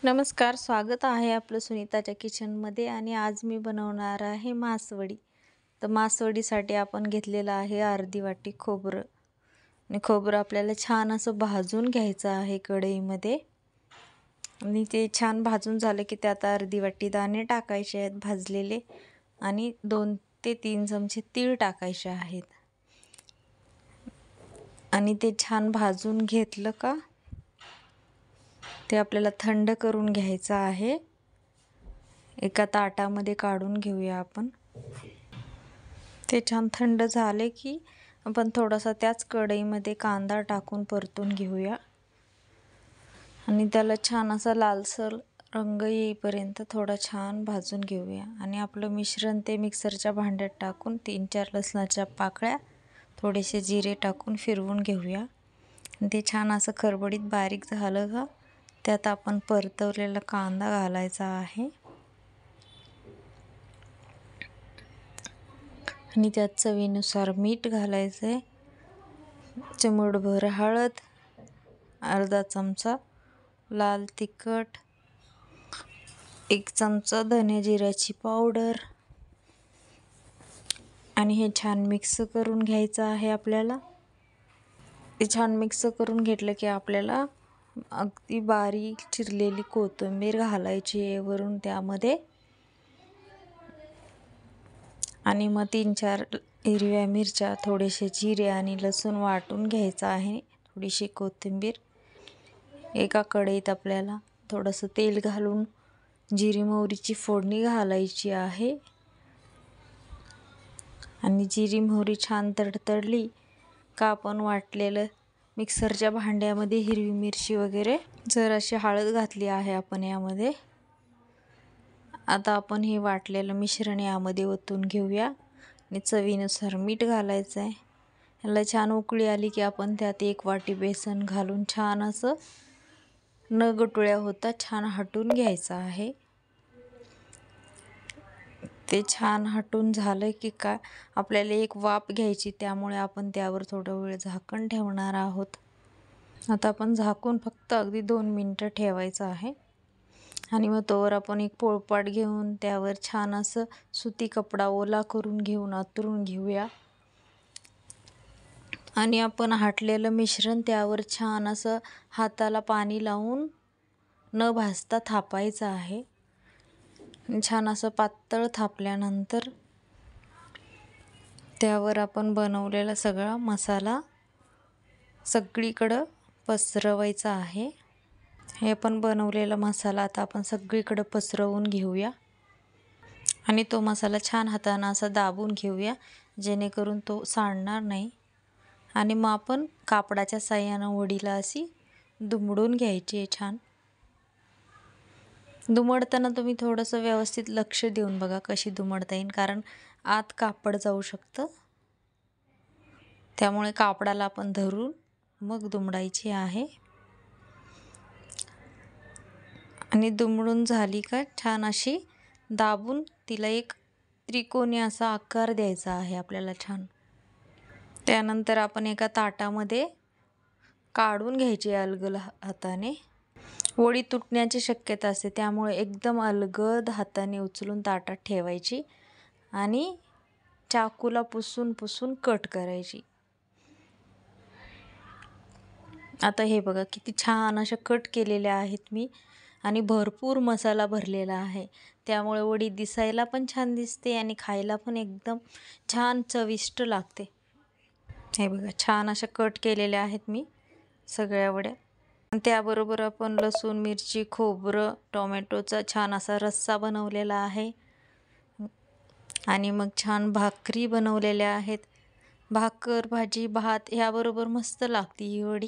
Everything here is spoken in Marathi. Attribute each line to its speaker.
Speaker 1: नमस्कार, स्वागत आहे आपलं सुनीताच्या किचनमध्ये. आणि आज मी बनवणार आहे मासवडी. तर मासवडीसाठी आपण घेतलेलं आहे अर्धी वाटी खोबरं. आणि खोबरं आपल्याला छान असं भाजून घ्यायचं आहे कढईमध्ये. आणि ते छान भाजून झालं की त्यात अर्धी वाटी दाणे टाकायचे आहेत भाजलेले, आणि 2 ते 3 चमचे तीळ टाकायचे आहेत. आणि ते छान भाजून घेतलं का ते आपल्याला थंड करून घ्यायचं आहे. एका ताटामध्ये काढून घेऊया आपण. ते छान थंड झाले की आपण थोडासा त्याच कढईमध्ये कांदा टाकून परतून घेऊया. आणि त्याला छान असा लालसर रंग येईपर्यंत थोडा छान भाजून घेऊया. आणि आपलं मिश्रण ते मिक्सरच्या भांड्यात टाकून 3-4 लसणाच्या पाकळ्या, थोडेसे जिरे टाकून फिरवून घेऊया. आणि ते छान असं खरबडीत बारीक झालं का त्यात आपण परतवलेला कांदा घालायचा आहे. आणि त्यात चवीनुसार मीठ घालायचं आहे, चिमूटभर हळद, अर्धा चमचा लाल तिखट, 1 चमचा धने जिऱ्याची पावडर. आणि हे छान मिक्स करून घ्यायचं आहे आपल्याला. ते छान मिक्स करून घेतलं की आपल्याला अगदी बारीक चिरलेली कोथिंबीर घालायची आहे वरून त्यामध्ये. आणि मग 3-4 हिरव्या मिरच्या, थोडेसे जिरे आणि लसूण वाटून घ्यायचं आहे. थोडीशी कोथिंबीर. एका कढईत आपल्याला थोडंसं तेल घालून जिरी मोहरीची फोडणी घालायची आहे. आणि जिरी मोहरी छान तडतडली का आपण वाटलेलं मिक्सरच्या भांड्यामध्ये हिरवी मिरची वगैरे, जराशी हळद घातली आहे आपण यामध्ये. आता आपण हे वाटलेलं मिश्रण यामध्ये ओतून घेऊया. आणि चवीनुसार मीठ घालायचं आहे. याला छान उकळी आली की आपण त्यात 1 वाटी बेसन घालून छान असं न गुटळ्या होता छान हटून घ्यायचं आहे. ते छान हटून झालं की काय आपल्याला एक वाफ घ्यायची, त्यामुळे आपण त्यावर थोडा वेळ झाकण ठेवणार आहोत. आता आपण झाकून फक्त अगदी 2 मिनिटं ठेवायचं आहे. आणि मग तोवर आपण एक पोळपाट घेऊन त्यावर छान असं सुती कपडा ओला करून घेऊन अंथरून घेऊया. आणि आपण हटलेलं मिश्रण त्यावर छान असं हाताला पाणी लावून न भाजता थापायचं आहे. छान असं पातळ थापल्यानंतर त्यावर आपण बनवलेला सगळा मसाला सगळीकडं पसरवायचा आहे. हे आपण बनवलेला मसाला आता आपण सगळीकडे पसरवून घेऊया. आणि तो मसाला छान हाताने असा दाबून घेऊया, जेणेकरून तो सांडणार नाही. आणि मग आपण कापडाच्या साहाय्याने वडीला अशी दुमडून घ्यायची आहे छान. दुमडताना तुम्ही थोडंसं व्यवस्थित लक्ष देऊन बघा कशी दुमडता येईल, कारण आत कापड जाऊ शकतं. त्यामुळे कापडाला आपण धरून मग दुमडायची आहे. आणि दुमडून झाली का छान अशी दाबून तिला एक त्रिकोणी असा आकार द्यायचा आहे आपल्याला छान. त्यानंतर आपण एका ताटामध्ये काढून घ्यायची अलगद हाताने. वडी तुटण्याची शक्यता असते, त्यामुळे एकदम अलगद हाताने उचलून ताटात ठेवायची आणि चाकूला पुसून कट करायची. आता हे बघा किती छान अशा कट केलेल्या आहेत मी. आणि भरपूर मसाला भरलेला आहे, त्यामुळे वडी दिसायला पण छान दिसते आणि खायला पण एकदम छान चविष्ट लागते. हे बघा छान अशा कट केलेल्या आहेत मी सगळ्या वड्या. त्याबरोबर आपण लसूण, मिरची, खोबरं, टोमॅटोचा छान असा रस्सा बनवलेला आहे. आणि मग छान भाकरी बनवलेल्या आहेत. भाकर, भाजी, भात ह्याबरोबर मस्त लागते ही वडी.